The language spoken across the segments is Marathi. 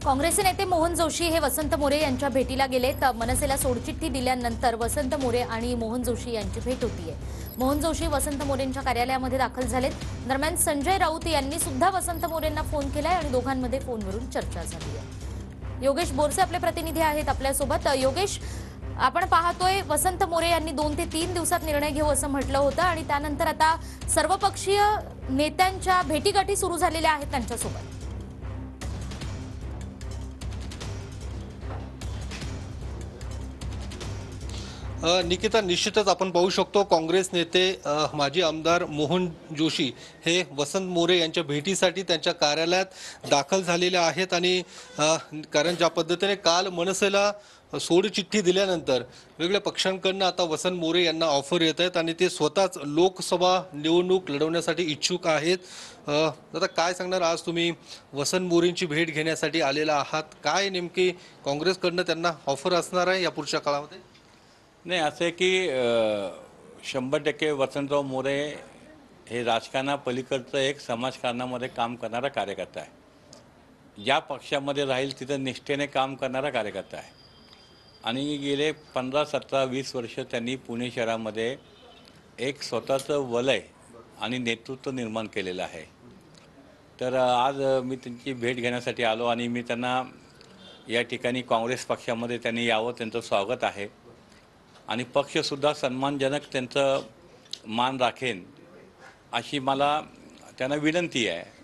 काँग्रेसचे नेते मोहन जोशी हे वसंत मोरे यांच्या भेटीला गेले तर मनसेला सोडचिठ्ठी दिल्यानंतर वसंत मोरे आणि मोहन जोशी यांची भेट होतीये। मोहन जोशी वसंत मोरेंच्या कार्यालयामध्ये दाखल झालेत। दरम्यान संजय राऊत यांनी सुद्धा वसंत मोरेंना फोन केलाय आणि दोघांमध्ये फोनवरून चर्चा झाली आहे। योगेश बोरसे आपले प्रतिनिधी आहेत आपल्यासोबत। योगेश, आपण पाहतोय वसंत मोरे यांनी 2 ते 3 दिवसात निर्णय घेऊ असं म्हटलं होतं आणि त्यानंतर आता सर्वपक्षीय नेत्यांच्या भेटीगाठी सुरू झालेल्या आहेत त्यांच्यासोबत। निकिता, निश्चितच आपण पाहू शकतो काँग्रेस नेते माजी आमदार मोहन जोशी हे वसंत मोरे यांच्या भेटीसाठी त्यांच्या कार्यालयात दाखल झालेले आहेत आणि कारण ज्या पद्धतीने काल मनसेला सोडचिठ्ठी दिल्यानंतर वेगवेगळ्या पक्षांकडून आता वसंत मोरे यांना ऑफर येत आहेत आणि ते स्वतःच लोकसभा निवडणूक लढवण्यासाठी इच्छुक आहेत। आता काय सांगणार, आज तुम्ही वसंत मोरेंची भेट घेण्यासाठी आलेला आहात, काय नेमकी काँग्रेसकडून त्यांना ऑफर असणार आहे या पुढच्या काळामध्ये? नाही, असं आहे की 100% वसंतराव मोरे हे राजकारणापलीकडचं एक समाजकारणामध्ये काम करणारा कार्यकर्ता आहे। ज्या पक्षामध्ये राहील तिथं निष्ठेने काम करणारा कार्यकर्ता आहे आणि गेले 15, 17, 20 वर्ष त्यांनी पुणे शहरामध्ये एक स्वतःचं वलय आणि नेतृत्व निर्माण केलेलं आहे। तर आज मी त्यांची भेट घेण्यासाठी आलो आणि मी त्यांना या ठिकाणी काँग्रेस पक्षामध्ये त्यांनी यावं, त्यांचं स्वागत आहे आणि पक्षसुद्धा सन्मानजनक त्यांचं मान राखेन अशी मला त्यांना विनंती आहे।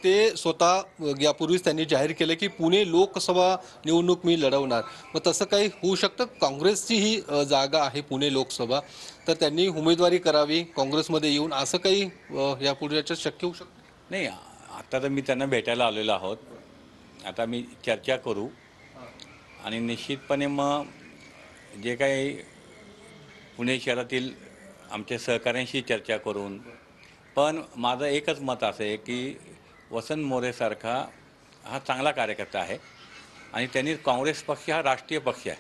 ते स्वतः यापूर्वीच त्यांनी जाहीर केलं की पुणे लोकसभा निवडणूक मी लढवणार, मग तसं काही होऊ शकतं? काँग्रेसची ही जागा आहे पुणे लोकसभा, तर त्यांनी उमेदवारी करावी काँग्रेसमध्ये येऊन, असं काही यापुढे याच्यात शक्य होऊ शकतं? नाही, आता तर मी त्यांना भेटायला आलेलो आहोत, आता मी चर्चा करू आणि निश्चितपणे मग जे काही पुणे शहरातील आमच्या सहकाऱ्यांशी चर्चा करून, पण माझं एकच मत असं आहे की वसंत मोरेसारखा हा चांगला कार्यकर्ता आहे आणि त्यांनी काँग्रेस पक्ष हा राष्ट्रीय पक्ष आहे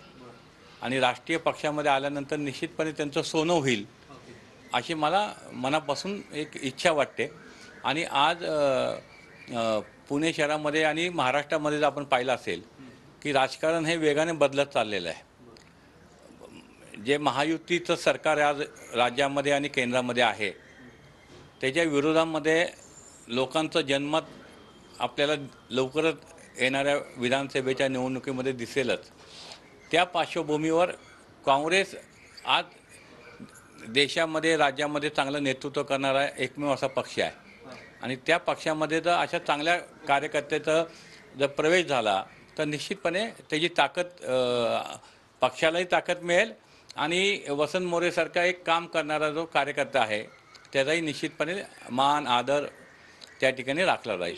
आणि राष्ट्रीय पक्षामध्ये आल्यानंतर निश्चितपणे त्यांचं सोनं होईल अशी मला मनापासून एक इच्छा वाटते। आणि आज पुणे शहरामध्ये आणि महाराष्ट्रामध्ये जर आपण पाहिलं असेल की राजकारण हे वेगाने बदलत चाललेलं आहे। जे महायुतीचं सरकार आज राज्यामध्ये आणि केंद्रामध्ये आहे त्याच्या विरोधामध्ये लोकांचं जनमत आपल्याला लवकरच येणाऱ्या विधानसभेच्या निवडणुकीमध्ये दिसेलच। त्या पार्श्वभूमीवर काँग्रेस आज देशामध्ये राज्यामध्ये चांगलं नेतृत्व करणारा एकमेव असा पक्ष आहे आणि त्या पक्षामध्ये जर अशा चांगल्या कार्यकर्त्याचा जर प्रवेश झाला तर निश्चितपणे त्याची ताकद, पक्षालाही ताकद मिळेल आणि वसंत मोरेसारखा एक काम करणारा जो कार्यकर्ता आहे त्याचाही निश्चितपणे मान आदर त्या ठिकाणी राखला जाईल।